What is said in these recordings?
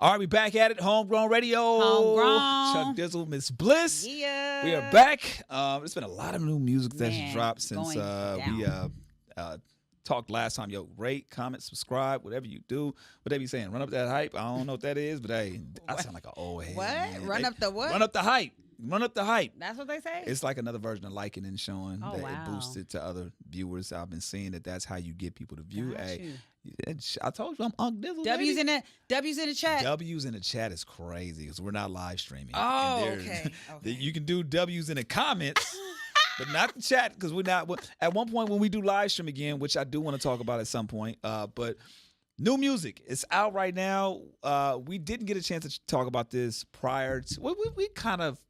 All right, we back at it. Homegrown Radio. Homegrown. Chuck Dizzle Miss Bliss. Yeah. We are back. There's been a lot of new music that's Man, dropped since going we talked last time. Yo, rate, comment, subscribe, whatever you do. What they be saying? Run up that hype. I don't know what that is, but hey, I sound like an old head. What? Man. Run up the what? Run up the hype. Run up the hype. That's what they say? It's like another version of liking and showing Oh, that wow. it boosts it to other viewers. I've been seeing that that's how you get people to view. Got Hey, you. I told you I'm Unc Dizzle. W's baby. in the chat. W's in the chat is crazy because we're not live streaming. Oh, And okay. You can do W's in the comments, but not the chat because we're not. At one point when we do live stream again, which I do want to talk about at some point, but new music is out right now. We didn't get a chance to talk about this prior to. We kind of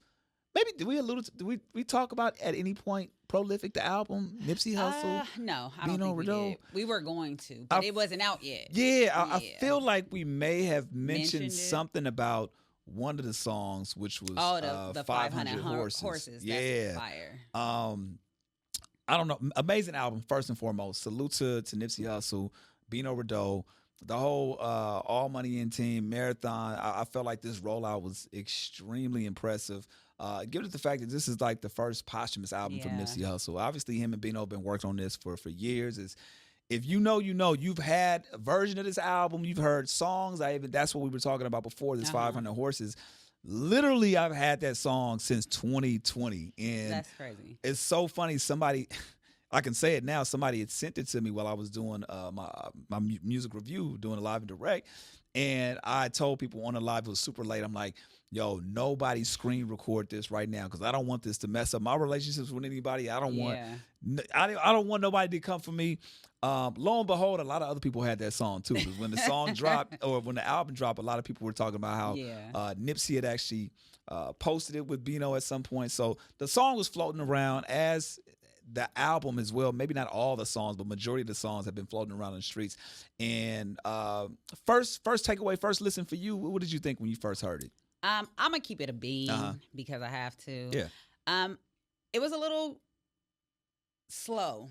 maybe did we allude to, did we talk about at any point Prolific the album Nipsey Hussle? No, I don't Bino think we Rideaux? did. We were going to, but it wasn't out yet. Yeah, I Yeah. feel like we may have mentioned Mentioned it. something about one of the songs, which was the 500 horses. horses. Yeah, That's fire. I don't know. Amazing album, first and foremost. Salute to Nipsey Hussle, Bino Rideaux, the whole All Money In team, Marathon. I felt like this rollout was extremely impressive. Given it the fact that this is like the first posthumous album from Yeah. Nipsey Hussle. Obviously, him and Bino have been working on this for years. If you know, you know. You've had a version of this album. You've heard songs. That's what we were talking about before, this 500 Horses. Literally, I've had that song since 2020. And That's crazy. it's so funny. Somebody, I can say it now, somebody had sent it to me while I was doing my music review, doing a live and direct. And I told people on the live, it was super late. I'm like, yo, nobody screen record this right now because I don't want this to mess up my relationships with anybody. I don't want nobody to come for me. Lo and behold, a lot of other people had that song too. 'Cause when the song dropped or when the album dropped, a lot of people were talking about how Nipsey had actually posted it with Bino at some point. So the song was floating around as the album as well. Maybe not all the songs, but majority of the songs have been floating around in the streets. And first takeaway, first listen for you. What did you think when you first heard it? I'm gonna keep it a bean because I have to. Yeah. It was a little slow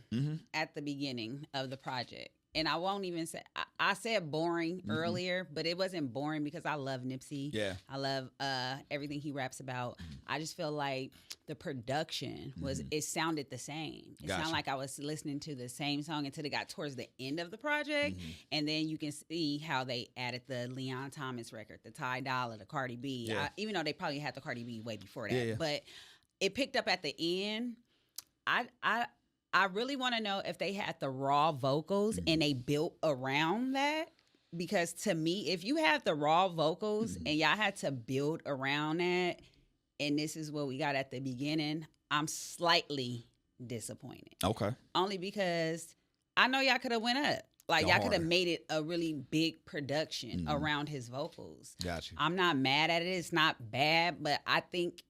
at the beginning of the project. And I won't even say, I said boring earlier, but it wasn't boring because I love Nipsey. Yeah. I love everything he raps about. I just feel like the production it sounded the same. It sounded like I was listening to the same song until it got towards the end of the project. And then you can see how they added the Leon Thomas record, the Ty Dolla, the Cardi B. Yeah. Even though they probably had the Cardi B way before that. Yeah. But it picked up at the end. I really want to know if they had the raw vocals and they built around that. Because to me, if you have the raw vocals and y'all had to build around that, and this is what we got at the beginning, I'm slightly disappointed. Okay. Only because I know y'all could have went up. Like, y'all could have made it a really big production around his vocals. Got you. I'm not mad at it. It's not bad, but I think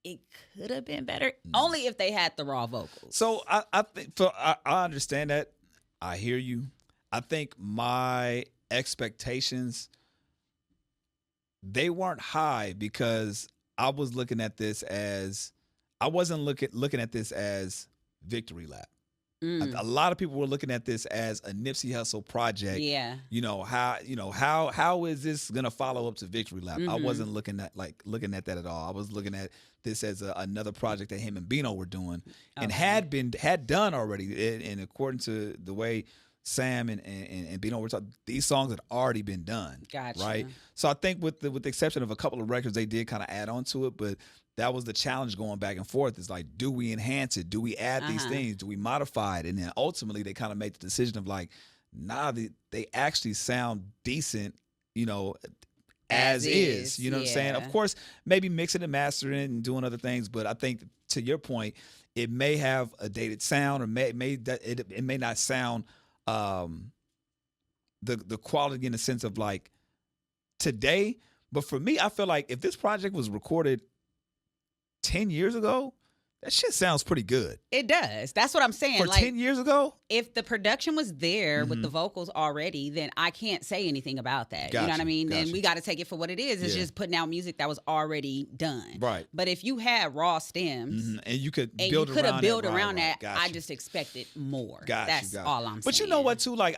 it could have been better only if they had the raw vocals. So I think I understand that. I hear you. I think my expectations, they weren't high because I was looking at this as I wasn't looking at this as victory lap. A lot of people were looking at this as a Nipsey Hussle project. Yeah. How is this gonna follow up to Victory Lap? I wasn't looking at that at all. I was looking at this as another project that him and Bino were doing and had done already. And according to the way Sam and Bino were talking, these songs had already been done. Gotcha. Right. So I think with the exception of a couple of records, they did kind of add on to it, but that was the challenge going back and forth. It's like, do we enhance it? Do we add these things? Do we modify it? And then ultimately they kind of made the decision of like, nah, they actually sound decent, as is. You know what I'm saying? Of course, maybe mixing and mastering it and doing other things, but I think to your point, it may have a dated sound, or it may not sound the quality in the sense of like today. But for me, I feel like if this project was recorded 10 years ago, that shit sounds pretty good. It does. That's what I'm saying. For 10 years ago? If the production was there with the vocals already, then I can't say anything about that. You know what I mean? Then we got to take it for what it is. It's just putting out music that was already done. Right. But if you had raw stems and you could build around that, Gotcha. I just expected more. Gotcha. That's all I'm saying. But you know what, too? Like,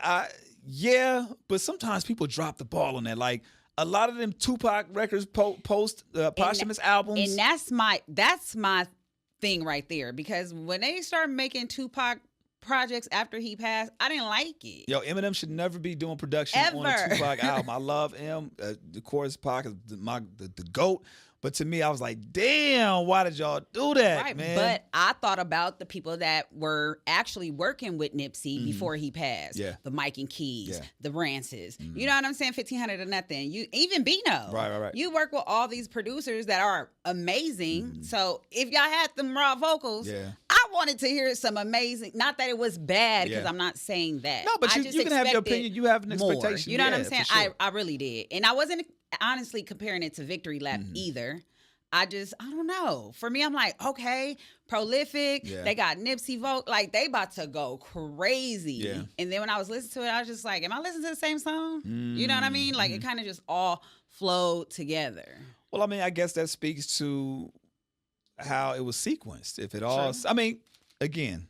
but sometimes people drop the ball on that. Like, a lot of them Tupac records post posthumous albums. And that's my thing right there, because when they start making Tupac projects after he passed, I didn't like it. Yo, Eminem should never be doing production on a Tupac album. I love him. Of course, Pac is the GOAT. But to me, I was like, damn, why did y'all do that, right, man? But I thought about the people that were actually working with Nipsey before he passed. Yeah. The Mike and Keys, Yeah. the Rances. You know what I'm saying? 1500 or nothing. You even Bino. Right. You work with all these producers that are amazing. So if y'all had them raw vocals, Yeah. I wanted to hear some amazing. Not that it was bad, because I'm not saying that. No, but I you just can have your expected opinion. You have an more. expectation. You know what I'm Yeah, saying? for sure. I really did. And I wasn't honestly comparing it to Victory Lap either. I don't know. For me, I'm like, okay, prolific. Yeah. They got Nipsey vote. Like, they about to go crazy. Yeah. And then when I was listening to it, I was just like, am I listening to the same song? You know what I mean? Like, it kind of just all flowed together. Well, I mean, I guess that speaks to how it was sequenced. If it all, I mean, again,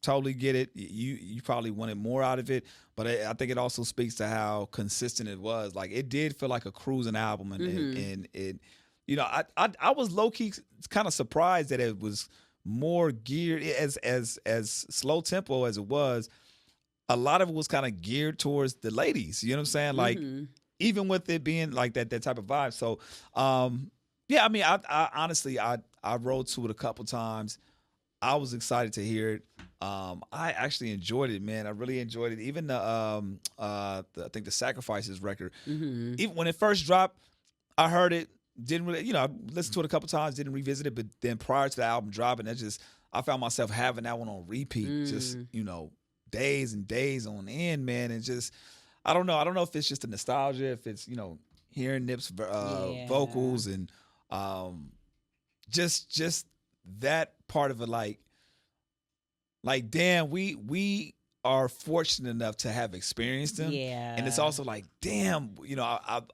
totally get it. You probably wanted more out of it, but I think it also speaks to how consistent it was. Like, it did feel like a cruising album, and it, you know, I was low key kind of surprised that it was more geared as slow tempo as it was. A lot of it was kind of geared towards the ladies. You know what I'm saying? Like, even with it being like that type of vibe. So, yeah, I mean, I honestly, I rode to it a couple times. I was excited to hear it. I actually enjoyed it, man. I really enjoyed it. Even I think the Sacrifices record, even when it first dropped, I heard it. Didn't really, you know, I listened to it a couple times, didn't revisit it, but then prior to the album dropping, I found myself having that one on repeat, just, you know, days and days on end, man. And just, I don't know if it's just the nostalgia, if it's, you know, hearing Nip's vocals and just that part of it, like damn, we are fortunate enough to have experienced them. Yeah. And it's also like, damn, you know,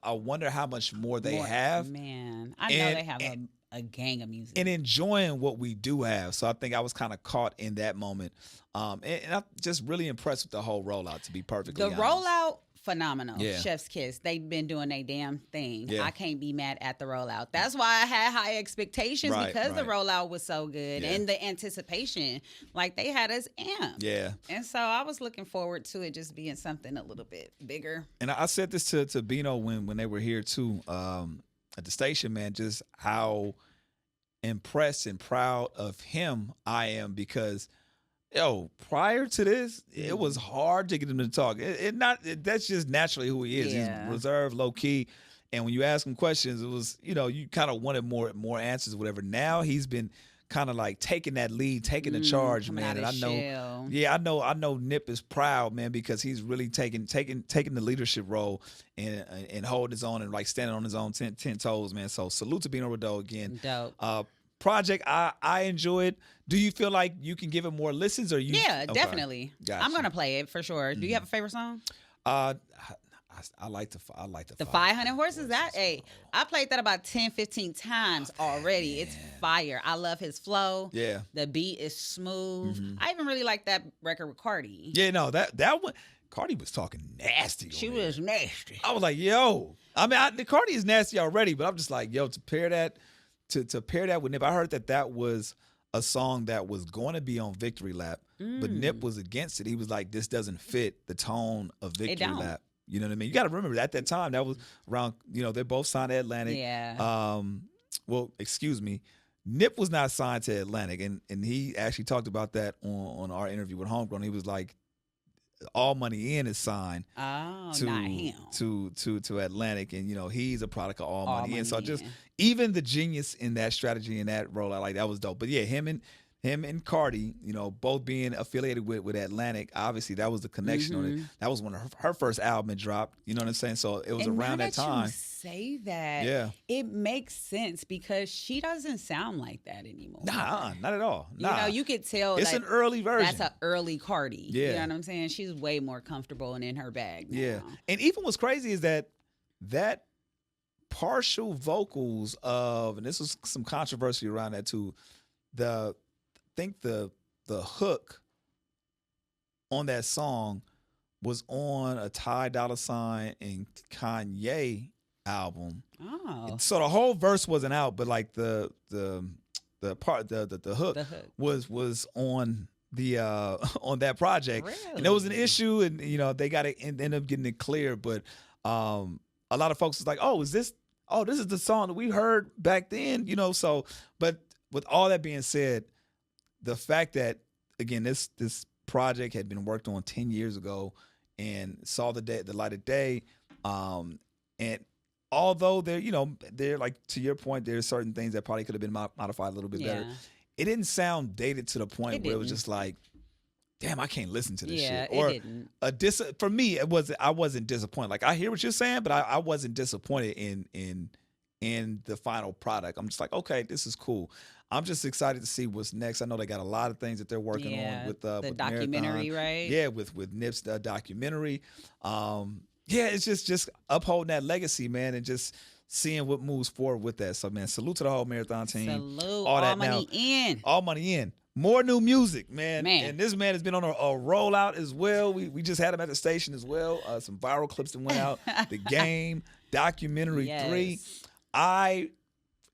I wonder how much more they have. Man, I know they have a gang of music. And enjoying what we do have. So I think I was kind of caught in that moment. And I'm just really impressed with the whole rollout, to be perfectly honest. Rollout, phenomenal. Yeah. Chef's kiss. They've been doing their damn thing. Yeah. I can't be mad at the rollout. That's why I had high expectations, because the rollout was so good, and the anticipation. Like, they had us amped. Yeah. And so I was looking forward to it just being something a little bit bigger. And I said this to Bino when they were here too, at the station, man, just how impressed and proud of him I am, because prior to this, it was hard to get him to talk. That's just naturally who he is. Yeah. He's reserved, low key, and when you ask him questions, it was, you know, you kind of wanted more answers, or whatever. Now he's been kind of like taking that lead, taking the charge, man. And I know, I know Nip is proud, man, because he's really taking the leadership role and holding his own and like standing on his own 10 toes, man. So salute to Bino Rideaux again. Dope. Project, I enjoyed. Do you feel like you can give it more listens, or you? Yeah, definitely. Gotcha. I'm gonna play it for sure. Do you have a favorite song? I like the 500 Horses. I played that about 10, 15 times already. Man. It's fire. I love his flow. Yeah. The beat is smooth. I even really like that record with Cardi. Yeah, no, that one, Cardi was talking nasty. She was nasty. I was like, yo. I mean, the Cardi is nasty already, but I'm just like, yo, to pair that with Nip. I heard that was a song that was going to be on Victory Lap, but Nip was against it. He was like, this doesn't fit the tone of Victory Lap. You know what I mean? You got to remember, at that time, that was around, you know, they both signed to Atlantic. Yeah. Well, excuse me. Nip was not signed to Atlantic, and he actually talked about that on our interview with Homegrown. He was like, All Money In is signed not him. to Atlantic, and you know, he's a product of All Money In. So just even the genius in that strategy and that rollout, like, that was dope. But yeah, him and Cardi, you know, both being affiliated with Atlantic, obviously that was the connection on it. That was when her first album had dropped. You know what I'm saying? So it was around that time. You say that, yeah, it makes sense, because she doesn't sound like that anymore. Nah, not at all. Nah. You know, you could tell it's an early version. That's an early Cardi. Yeah. You know what I'm saying? She's way more comfortable and in her bag now. Yeah. And even what's crazy is that partial vocals of, and this was some controversy around that too, I think the hook on that song was on a Ty Dolla $ign and Kanye album. Oh. So the whole verse wasn't out, but like the part the hook was on the on that project. Really? And there was an issue, and they got it ended up getting it clear, but a lot of folks was like, this is the song that we heard back then, so but with all that being said, the fact that again this project had been worked on 10 years ago and saw the light of day, and although they're like, to your point, there's certain things that probably could have been modified a little bit better. It didn't sound dated to the point where it was just like, damn, I can't listen to this shit. Or it didn't. For me, I wasn't disappointed. Like, I hear what you're saying, but I wasn't disappointed in the final product. I'm just like, okay, this is cool. I'm just excited to see what's next. I know they got a lot of things that they're working on with the documentary, Marathon. right? Yeah, with Nip's documentary. It's just upholding that legacy, man, and just seeing what moves forward with that. So, man, salute to the whole Marathon team. Salute. All money in. All money in. More new music, man. And this man has been on a rollout as well. We just had him at the station as well. Some viral clips that went out. The Game, Documentary 3.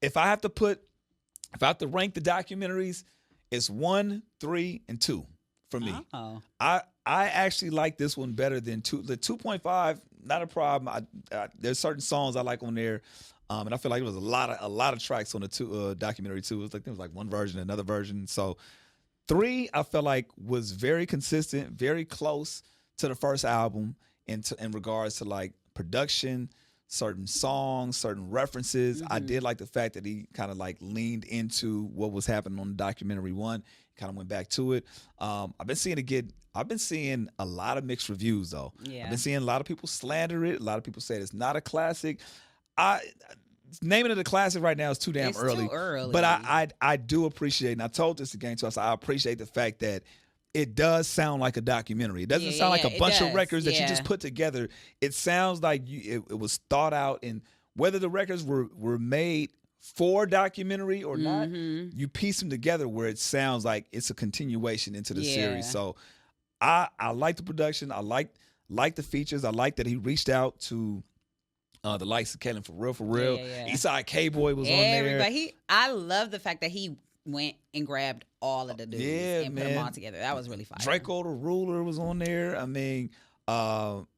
If I have to rank the documentaries, it's 1, 3, and 2 for me. Oh. I actually like this one better than 2. The 2.5, not a problem. There's certain songs I like on there, and I feel like it was a lot of tracks on the documentary 2. It was like there was like one version, another version. So 3, I felt like was very consistent, very close to the first album in regards to like production, certain songs, certain references. I did like the fact that he kind of like leaned into what was happening on the documentary 1, kind of went back to it. I've been seeing a lot of mixed reviews though. Yeah. I've been seeing a lot of people slander it. A lot of people say it's not a classic. Naming it a classic right now is too damn early. Too early. But I do appreciate, and I told this again to us, I appreciate the fact that it does sound like a documentary. It doesn't sound like a bunch of records that you just put together. It sounds like it was thought out, and whether the records were made for documentary or not, you piece them together where it sounds like it's a continuation into the series. So I like the production. I like the features. I like that he reached out to the likes of Kellen For Real. Eastside K-Boy was on there. I love the fact that he went and grabbed all of the dudes and put them all together. That was really fire. Draco the Ruler was on there. I mean,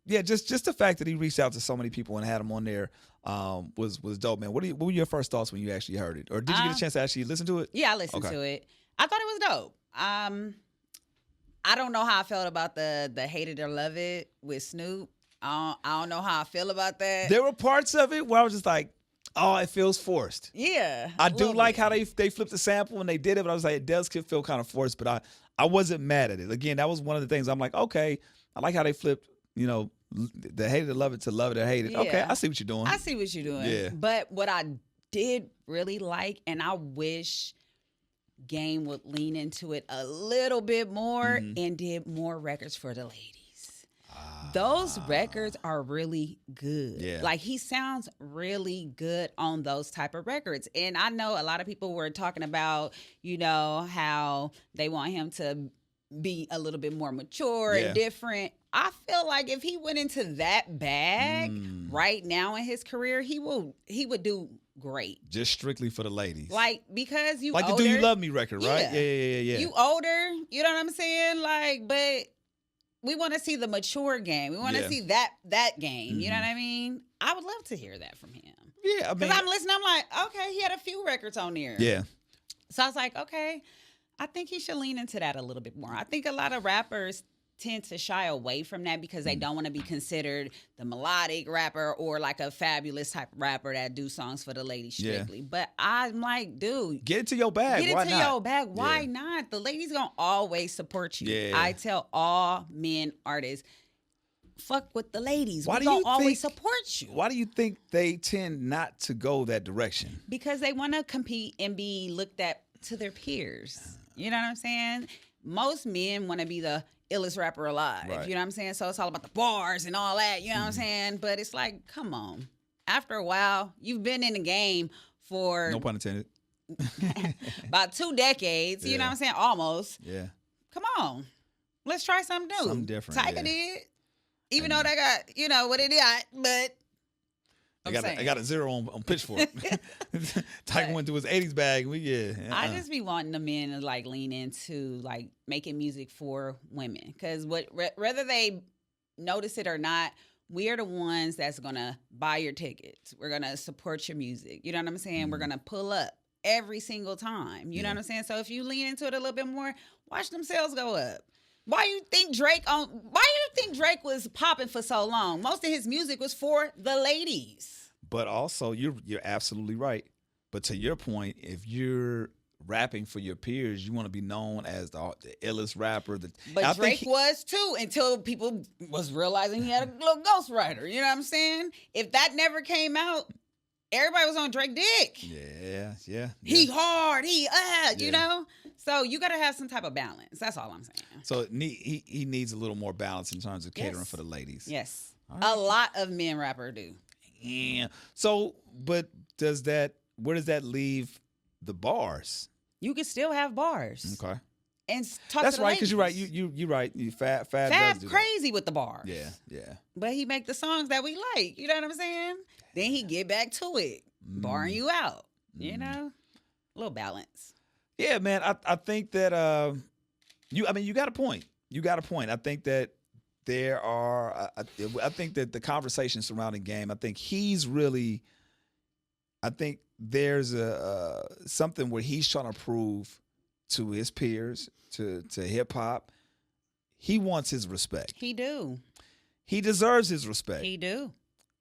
just the fact that he reached out to so many people and had them on there was dope, man. What were your first thoughts when you actually heard it? Or did you get a chance to actually listen to it? Yeah, I listened to it. I thought it was dope. I don't know how I felt about the Hate It or Love It with Snoop. I don't know how I feel about that. There were parts of it where I was just like, oh, it feels forced. Yeah. I do like how they flipped the sample when they did it, but I was like, it does feel kind of forced, but I wasn't mad at it. Again, that was one of the things I'm like, okay, I like how they flipped, the Hate It or Love It to Love It or Hate It. Yeah. Okay, I see what you're doing. Yeah. But what I did really like, and I wish Game would lean into it a little bit more and did more records for the ladies. Those records are really good. Yeah. Like, he sounds really good on those type of records. And I know a lot of people were talking about, how they want him to be a little bit more mature and different. I feel like if he went into that bag right now in his career, he would do great. Just strictly for the ladies. Like, because you like older. the Do You Love Me record, right? Yeah. You older, you know what I'm saying? Like, but we want to see the mature Game. We want to see that Game. You know what I mean? I would love to hear that from him. Yeah, I mean, because I'm listening, I'm like, okay, he had a few records on there. Yeah. So I was like, okay, I think he should lean into that a little bit more. I think a lot of rappers tend to shy away from that because they don't want to be considered the melodic rapper or like a fabulous type of rapper that do songs for the ladies strictly. But I'm like, dude, get into your bag. Your bag. Why not? The ladies gonna always support you. Yeah. I tell all men artists, fuck with the ladies. Why we gonna always support you. Why do you think they tend not to go that direction? Because they want to compete and be looked at to their peers. You know what I'm saying? Most men want to be the illest rapper alive. Right. You know what I'm saying? So it's all about the bars and all that. You know what I'm saying? But it's like, come on. After a while, you've been in the game for no pun intended. about 2 decades. You know what I'm saying? Almost. Yeah. Come on. Let's try something new. Something different. Tiger did. Even though they got, what it got, but I got a 0 on Pitchfork. Tiger went through his 80s bag. I just be wanting the men to like lean into like making music for women, because whether they notice it or not, we're the ones that's gonna buy your tickets. We're gonna support your music. You know what I'm saying? We're gonna pull up every single time. You know what I'm saying? So if you lean into it a little bit more, watch them sales go up. Why you think Drake was popping for so long? Most of his music was for the ladies. But also, you're absolutely right. But to your point, if you're rapping for your peers, you want to be known as the illest rapper. But Drake was too, until people was realizing he had a little ghostwriter. You know what I'm saying? If that never came out, everybody was on Drake dick. Yeah. He hard. You know? So you got to have some type of balance. That's all I'm saying. So he needs a little more balance in terms of catering for the ladies. Yes. Right. A lot of men rappers do. Yeah. So, but where does that leave the bars? You can still have bars. Okay. And talk That's to the right, ladies. because you're right. You're right. Fab does do crazy with the bars. Yeah. But he make the songs that we like. You know what I'm saying? Then he get back to it, barring you out. You know, a little balance. Yeah, man. I think that you got a point. I think that there are. I think that the conversation surrounding Game. I think there's something where he's trying to prove to his peers, to hip hop. He wants his respect. He do. He deserves his respect. He do.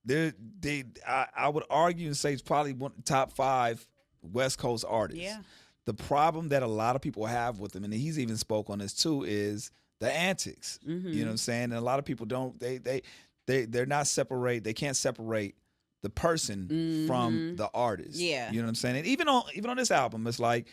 I would argue and say he's probably one of the top 5 West Coast artists. Yeah. The problem that a lot of people have with him, and he's even spoke on this too, is the antics. Mm-hmm. You know what I'm saying? And a lot of people don't. They're not separate. They can't separate the person from the artist. Yeah. You know what I'm saying? And even on this album, it's like,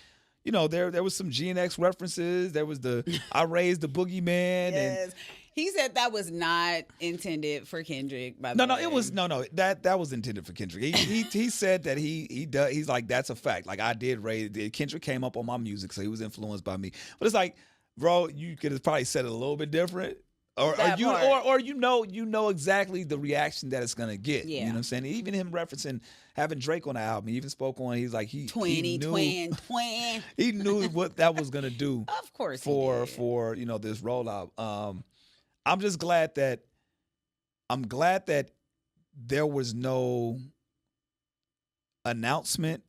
you know, there was some GNX references. There was the I raised the boogeyman. Yes. And he said that was not intended for Kendrick. By the way. It was that was intended for Kendrick. He said that he's like, that's a fact. Like, I did raise Kendrick came up on my music, so he was influenced by me. But it's like, bro, you could have probably said it a little bit different. Or you know exactly the reaction that it's gonna get. Yeah. You know what I'm saying? Even him referencing having Drake on the album, he even spoke on. He's like he twin. He knew what that was gonna do. Of course, for this rollout. I'm just glad that there was no announcement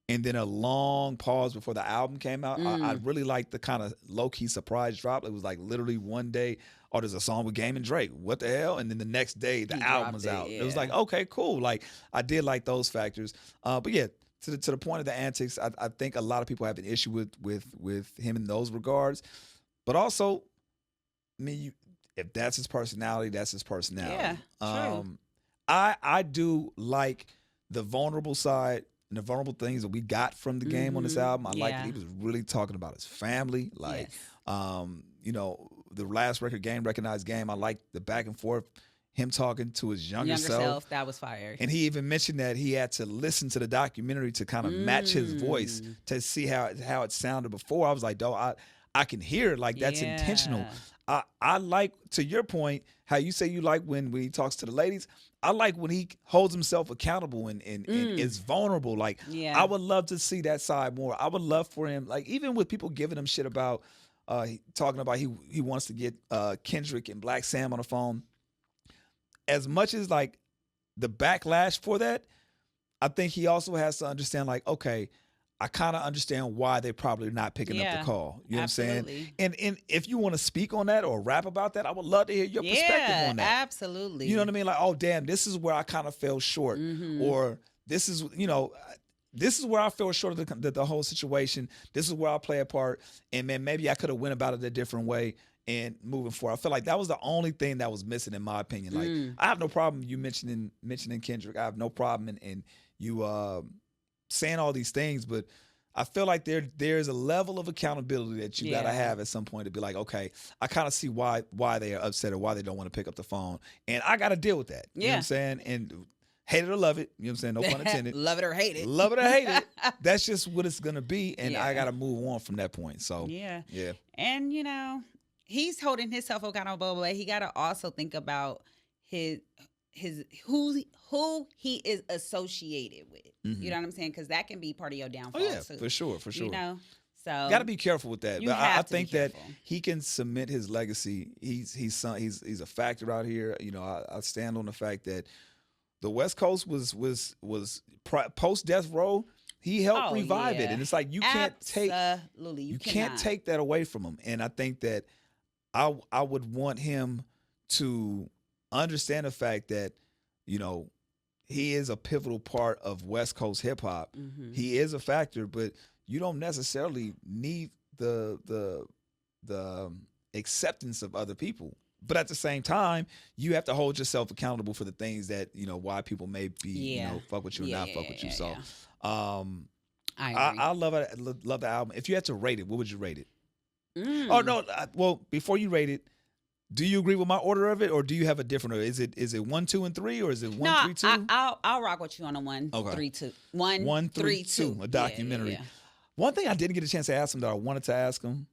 and then a long pause before the album came out. I really liked the kind of low-key surprise drop. It was like literally one day, oh, there's a song with Game and Drake. What the hell? And then the next day, the album was out. Yeah. It was like, okay, cool. Like, I did like those factors. But yeah, to the point of the antics, I think a lot of people have an issue with him in those regards. But also, I mean, if that's his personality, that's his personality. Yeah, true. I do like the vulnerable side and the vulnerable things that we got from the Game on this album. I like that he was really talking about his family. Like, the last record, Game Recognized Game, I like the back and forth, him talking to his younger self. That was fire. And he even mentioned that he had to listen to the documentary to kind of match his voice to see how it sounded before. I was like, dog, I can hear it. Like, that's intentional. I like, to your point, how you say you like when he talks to the ladies. I like when he holds himself accountable and is vulnerable. Like, I would love to see that side more. I would love for him, like, even with people giving him shit about talking about he wants to get Kendrick and Black Sam on the phone. As much as like the backlash for that, I think he also has to understand, like, okay, I kind of understand why they're probably not picking up the call. You know what I'm saying? And if you want to speak on that or rap about that, I would love to hear your perspective on that. Absolutely. You know what I mean? Like, oh, damn, this is where I kind of fell short. Or this is where I fell short of the whole situation. This is where I play a part. And, man, maybe I could have went about it a different way and moving forward. I feel like that was the only thing that was missing, in my opinion. Like, I have no problem you mentioning Kendrick. I have no problem in you saying all these things, but I feel like there's a level of accountability that you gotta have at some point to be like, okay, I kind of see why they are upset or why they don't want to pick up the phone, and I got to deal with that. You know what I'm saying? And hate it or love it, you know what I'm saying? No pun intended. Love it or hate it. Love it or hate it. That's just what it's gonna be, and I gotta move on from that point. So yeah. And he's holding himself accountable, but he gotta also think about his who he is associated with. You know what I'm saying? Because that can be part of your downfall. Oh yeah, too, for sure. You know, so got to be careful with that. You But have I to be think that careful. he can cement his legacy. He's a factor out here. You know, I stand on the fact that the West Coast was post death row. He helped revive it, and it's like you can't take that away from him. And I think that I would want him to understand the fact that, you know, he is a pivotal part of West Coast hip hop. He is a factor, but you don't necessarily need the acceptance of other people. But at the same time, you have to hold yourself accountable for the things that, you know, why people may be, you know, fuck with you or not fuck with you. So I love it. Love the album. If you had to rate it, what would you rate it? Oh no, well, before you rate it, do you agree with my order of it, or do you have a different order? Is it 1, 2, and 3, or is it 1, 3, 2? I'll rock with you on a 1, 3, 2. 1, 3, 2. A documentary. Yeah. One thing I didn't get a chance to ask him that I wanted to ask him,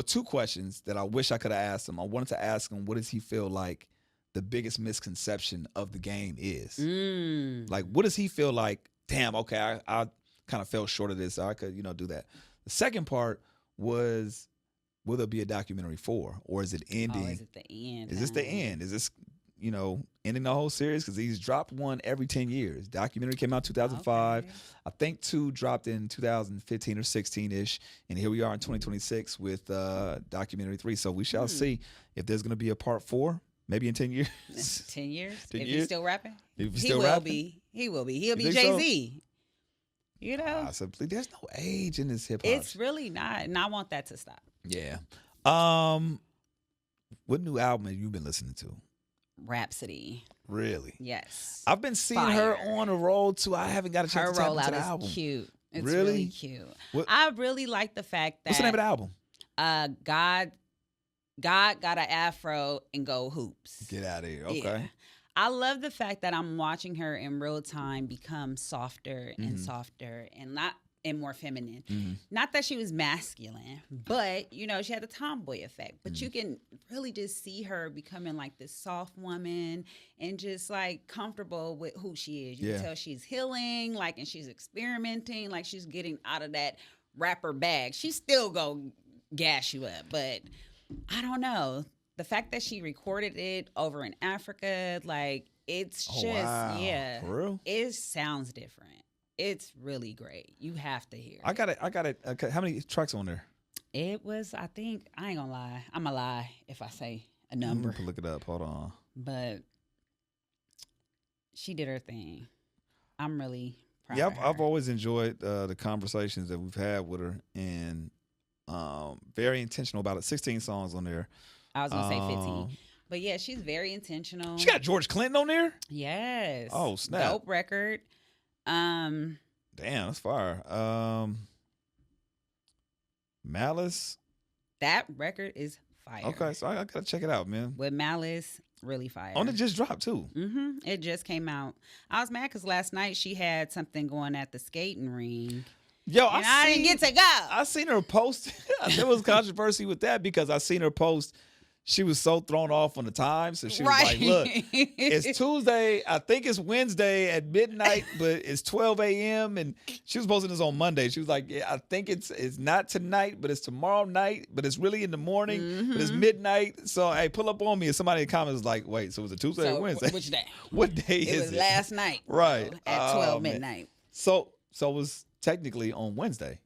two questions that I wish I could have asked him. I wanted to ask him, what does he feel like the biggest misconception of the game is? Like, what does he feel like? Damn, okay, I kind of fell short of this. So I could, you know, do that. The second part was, will there be a documentary 4, or is it ending? Oh, is it the end? Is this the end? Is this, you know, ending the whole series? Because he's dropped one every 10 years. Documentary came out 2005. Okay. I think 2 dropped in 2015 or 16-ish. And here we are in 2026 with documentary 3. So we shall see if there's going to be a part 4, maybe in 10 years. 10 years? 10 if years? he's still rapping? If he's still rapping? He will be. He'll be Jay-Z. So? You know? So there's no age in this hip-hop. It's really not. And I want that to stop. Yeah. What new album have you been listening to? Rapsody. Really? Yes. I've been seeing her on a roll too. I haven't got a chance to tap into the album. Her rollout is cute. It's really cute. I really like the fact that. What's the name of the album? God got an afro and go hoops. Get out of here. Okay. Yeah. I love the fact that I'm watching her in real time become softer and softer and more feminine. Not that she was masculine, but, you know, she had the tomboy effect. But you can really just see her becoming like this soft woman and just like comfortable with who she is. You can tell she's healing, like, and she's experimenting, like she's getting out of that rapper bag. She still go gas you up, but I don't know. The fact that she recorded it over in Africa, like, it's just, yeah. For real? It sounds different. It's really great. You have to hear it. I got it. Okay. How many tracks on there? It was, I think, I ain't gonna lie. I'm gonna lie if I say a number. Look it up. Hold on. But she did her thing. I'm really proud of her. I've always enjoyed the conversations that we've had with her, and very intentional about it. 16 songs on there. I was gonna say 15. But yeah, she's very intentional. She got George Clinton on there? Yes. Oh, snap. Dope record. Damn, that's fire. Malice. That record is fire. Okay, so I gotta check it out, man. With Malice, really fire. On it just dropped too. It just came out. I was mad because last night she had something going at the skating ring. Yo, I didn't get to go. I seen her post. There was controversy with that because I seen her post. She was so thrown off on the time. So she was like, look, it's Tuesday. I think it's Wednesday at midnight, but it's 12 a.m. And she was posting this on Monday. She was like, yeah, I think it's not tonight, but it's tomorrow night, but it's really in the morning, but it's midnight. So, hey, pull up on me. And somebody in the comments was like, wait, so was it Tuesday or Wednesday? Which day? What day is it? It was last night. Right. At 12 midnight. So it was technically on Wednesday.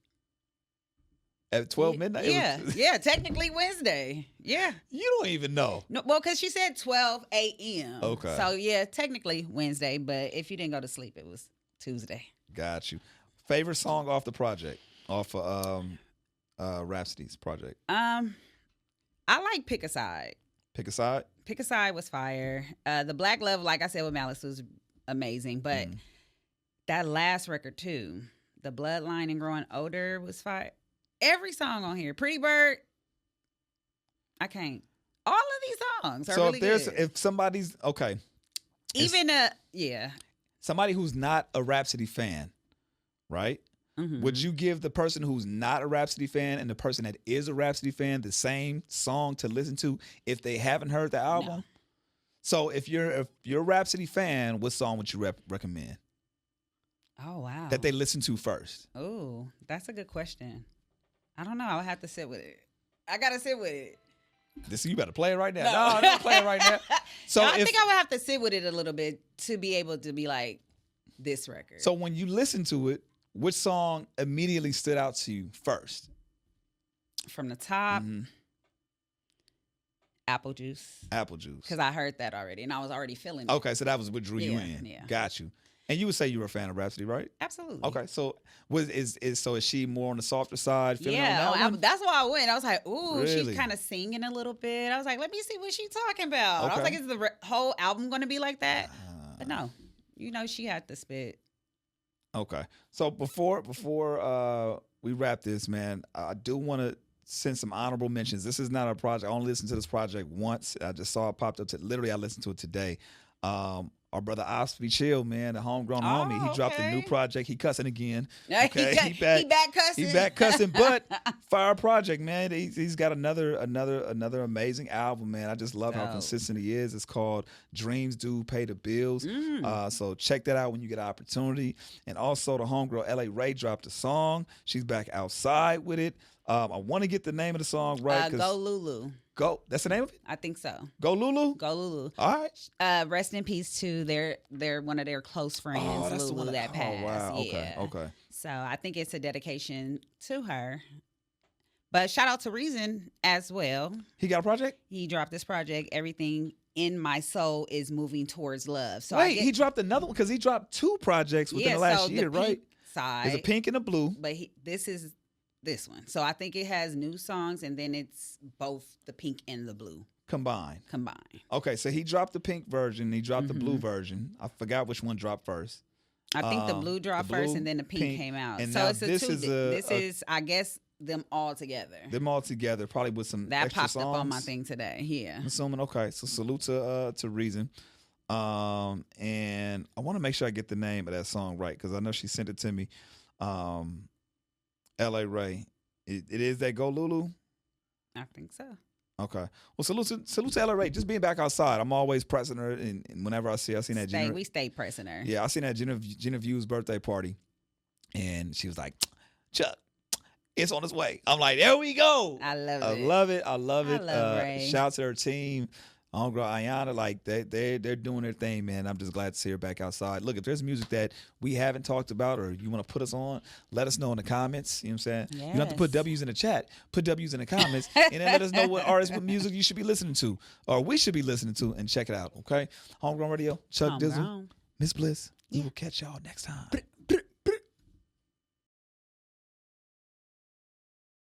At 12 midnight? Yeah, technically Wednesday. Yeah. You don't even know. No, well, because she said 12 a.m. Okay. So, yeah, technically Wednesday, but if you didn't go to sleep, it was Tuesday. Got you. Favorite song off the project? Off of Rapsody's project? I like Pick a Side. Pick a Side? Pick a Side was fire. The Black Love, like I said with Malice, was amazing. But that last record, too, The Bloodline and Growing Older was fire. Every song on here, Pretty Bird, I can't. All of these songs are really good. So if somebody's, okay. Even somebody who's not a Rapsody fan, right? Would you give the person who's not a Rapsody fan and the person that is a Rapsody fan the same song to listen to if they haven't heard the album? No. So if you're a Rapsody fan, what song would you recommend Oh wow. that they listen to first? Oh, that's a good question. I don't know. I'll have to sit with it. I gotta sit with it. You better play it right now. No, don't play it right now. So No, I think I would have to sit with it a little bit to be able to be like this record. So when you listen to it, which song immediately stood out to you first? From the top, Mhm. Apple Juice. Apple Juice. Because I heard that already and I was already feeling it. Okay, so that was what drew you Yeah, in. yeah. Got you. And you would say you were a fan of Rapsody, right? Absolutely. Okay, so is she more on the softer side? Feeling on that one? That's why I went. I was like, ooh, Really? she's kind of singing a little bit. I was like, let me see what she's talking about. I was Okay. like, is the whole album going to be like that? But no, she had to spit. Okay. So before we wrap this, man, I do want to send some honorable mentions. This is not a project. I only listened to this project once. I just saw it popped up. Literally, I listened to it today. Our brother Osbe Chill, man, the homegrown homie, he dropped a new project. He cussing again. Okay, he back cussing. He back cussing, but fire project, man. He's got another amazing album, man. I just love how consistent he is. It's called Dreams Do Pay the Bills. So check that out when you get an opportunity. And also the homegirl Wray dropped a song. She's back outside with it. I want to get the name of the song right. Go Lulu. Go. That's the name of it? I think so. Go Lulu? Go Lulu. All right. Rest in peace to their one of their close friends, that's the Lulu, one that passed. Oh, wow. Yeah. Okay. So I think it's a dedication to her. But shout out to Reason as well. He got a project? He dropped this project. Everything in my soul is moving towards love. So wait, he dropped another one because he dropped 2 projects within the last year, right? Side, there's a pink and a blue. But this is this one. So I think it has new songs and then it's both the pink and the blue. Combined. Okay, so he dropped the pink version. He dropped the blue version. I forgot which one dropped first. I think the blue dropped first and then the pink came out. And so now it's this is I guess them all together. Probably with some that extra popped songs. up on my thing today. Yeah. I'm assuming. Okay, so salute to Reason. And I want to make sure I get the name of that song right because I know she sent it to me. L.A. Ray. It is that Go Lulu? I think so. Okay. Well, salute to L.A. Ray. Just being back outside. I'm always pressing her, and whenever I seen that we stay pressing her. Yeah, I seen that Genevieve's birthday party, and she was like, Chuck, it's on its way. I'm like, there we go. I love it. I love it. Ray. Shout out to her team. Homegirl Ayana, like they're doing their thing, man. I'm just glad to see her back outside. Look, if there's music that we haven't talked about or you want to put us on, let us know in the comments. You know what I'm saying? Yes. You don't have to put W's in the chat. Put W's in the comments and then let us know what artists, what music you should be listening to or we should be listening to and check it out, okay? Homegrown Radio, Chuck Dizzle, Miss Bliss. We will catch y'all next time.